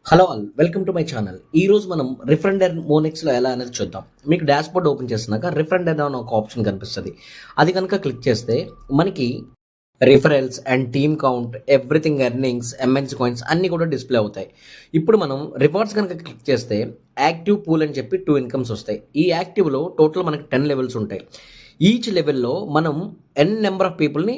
Hello all, welcome to my channel. ఈ రోజు మనం రిఫరెండ్ అండ్ మోనెక్స్లో ఎలా అనేది చూద్దాం. మీకు డాష్ బోర్డ్ ఓపెన్ చేసినాక రిఫరెండ్ అని ఒక ఆప్షన్ కనిపిస్తుంది. అది కనుక క్లిక్ చేస్తే మనకి referrals and team count, everything, earnings, MNS coins అన్నీ కూడా డిస్ప్లే అవుతాయి. ఇప్పుడు మనం రివార్డ్స్ కనుక క్లిక్ చేస్తే యాక్టివ్ పూల్ అని చెప్పి 2 ఇన్కమ్స్ వస్తాయి. ఈ యాక్టివ్లో టోటల్ మనకి 10 లెవెల్స్ ఉంటాయి. ఈచ్ లెవెల్లో మనం నెంబర్ ఆఫ్ పీపుల్ని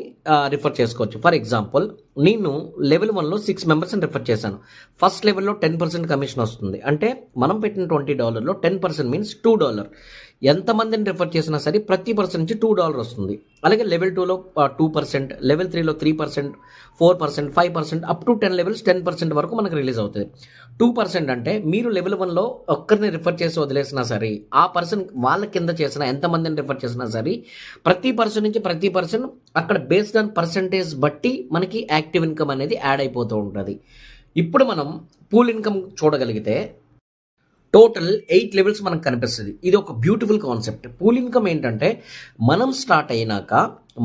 రిఫర్ చేసుకోవచ్చు. ఫర్ ఎగ్జాంపుల్, నేను లెవెల్ 1లో 6 మెంబర్స్ని రిఫర్ చేశాను. ఫస్ట్ లెవెల్లో 10% కమిషన్ వస్తుంది. అంటే మనం పెట్టిన $20లో 10% మీన్స్ $2. ఎంతమందిని రిఫర్ చేసినా సరే ప్రతి పర్సన్ నుంచి $2 వస్తుంది. అలాగే లెవెల్ 2లో 2%, లెవెల్ 3లో 3%, 4%, 5%, అప్ టు 10 లెవెల్స్ 10% వరకు మనకు రిలీజ్ అవుతుంది. 2% అంటే మీరు లెవెల్ 1లో ఒక్కరిని రిఫర్ చేసి వదిలేసినా సరే ఆ పర్సన్ వాళ్ళ కింద చేసిన ఎంతమందిని రిఫర్ చేసినా సరే ప్రతి పర్సన్ నుంచి ప్రతి పర్సన్ అక్కడ బేస్డ్ ఆన్ పర్సంటేజ్ బట్టి మనకి యాక్టివ్ ఇన్కమ్ అనేది యాడ్ అయిపోతూ ఉంటుంది. ఇప్పుడు మనం పూల్ ఇన్కమ్ చూడగలిగితే టోటల్ 8 లెవెల్స్ మనకు కనిపిస్తుంది. ఇది ఒక బ్యూటిఫుల్ కాన్సెప్ట్. పూల్ ఇన్కమ్ ఏంటంటే మనం స్టార్ట్ అయినాక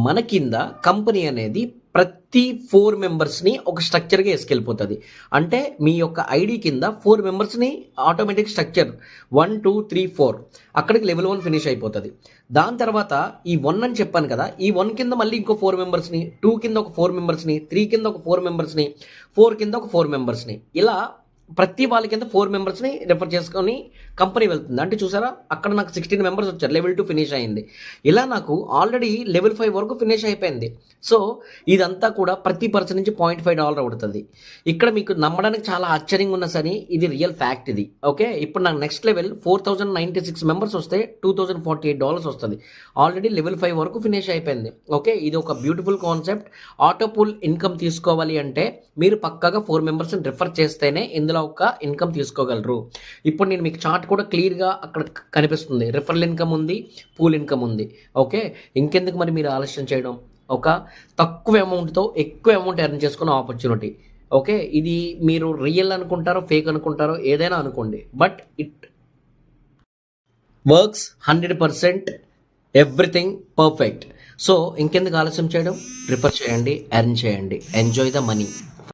మన కింద కంపెనీ అనేది ప్రతి 4 మెంబర్స్ని ఒక స్ట్రక్చర్గా వేసుకెళ్ళిపోతుంది. అంటే మీ యొక్క ఐడి కింద 4 మెంబర్స్ని ఆటోమేటిక్ స్ట్రక్చర్ 1, 2, 3, 4 అక్కడికి లెవెల్ 1 ఫినిష్ అయిపోతుంది. దాని తర్వాత ఈ 1 అని చెప్పాను కదా, ఈ 1 కింద మళ్ళీ ఇంకో 4 మెంబర్స్ని, 2 కింద ఒక 4 మెంబర్స్ని, 3 కింద ఒక 4 మెంబర్స్ని, 4 కింద ఒక 4 మెంబర్స్ని, ఇలా ప్రతి వాళ్ళ కింద 4 మెంబర్స్ని రిఫర్ చేసుకొని కంపెనీ వెళ్తుంది. అంటే చూసారా, అక్కడ నాకు 16 మెంబర్స్ వచ్చారు, లెవెల్ 2 ఫినిష్ అయింది. ఇలా నాకు ఆల్రెడీ లెవెల్ 5 వరకు ఫినిష్ అయిపోయింది. సో ఇదంతా కూడా ప్రతి పర్సన్ నుంచి $0.5 అవుతుంది. ఇక్కడ మీకు నమ్మడానికి చాలా ఆశ్చర్యంగా ఉన్నా సరే ఇది రియల్ ఫ్యాక్ట్ ఇది. ఓకే, ఇప్పుడు నాకు నెక్స్ట్ లెవెల్ 4096 మెంబర్స్ వస్తే $2048 వస్తుంది. ఆల్రెడీ లెవెల్ 5 వరకు ఫినిష్ అయిపోయింది. ఓకే, ఇది ఒక beautiful concept. Auto pool income తీసుకోవాలి అంటే మీరు పక్కాగా 4 మెంబర్స్ని రిఫర్ చేస్తేనే ఇందులో ఒక ఇన్కమ్ తీసుకోగలరు. ఇప్పుడు నేను మీకు చార్ట్ కూడా క్లియర్గా అక్కడ కనిపిస్తుంది. రిఫరల్ ఇన్కమ్ ఉంది, పూల్ ఇన్కమ్ ఉంది. ఓకే, ఇంకెందుకు మరి మీరు ఆలస్యం చేయడం? ఒక తక్కువ అమౌంట్తో ఎక్కువ అమౌంట్ ఎర్న్ చేసుకునే ఆపర్చునిటీ. ఓకే, ఇది మీరు రియల్ అనుకుంటారో ఫేక్ అనుకుంటారో ఏదైనా అనుకోండి, but it works 100%, everything perfect. So ఇంకెందుకు ఆలస్యం చేయడం? రిఫర్ చేయండి, ఎర్న్ చేయండి, ఎంజాయ్ ద మనీ.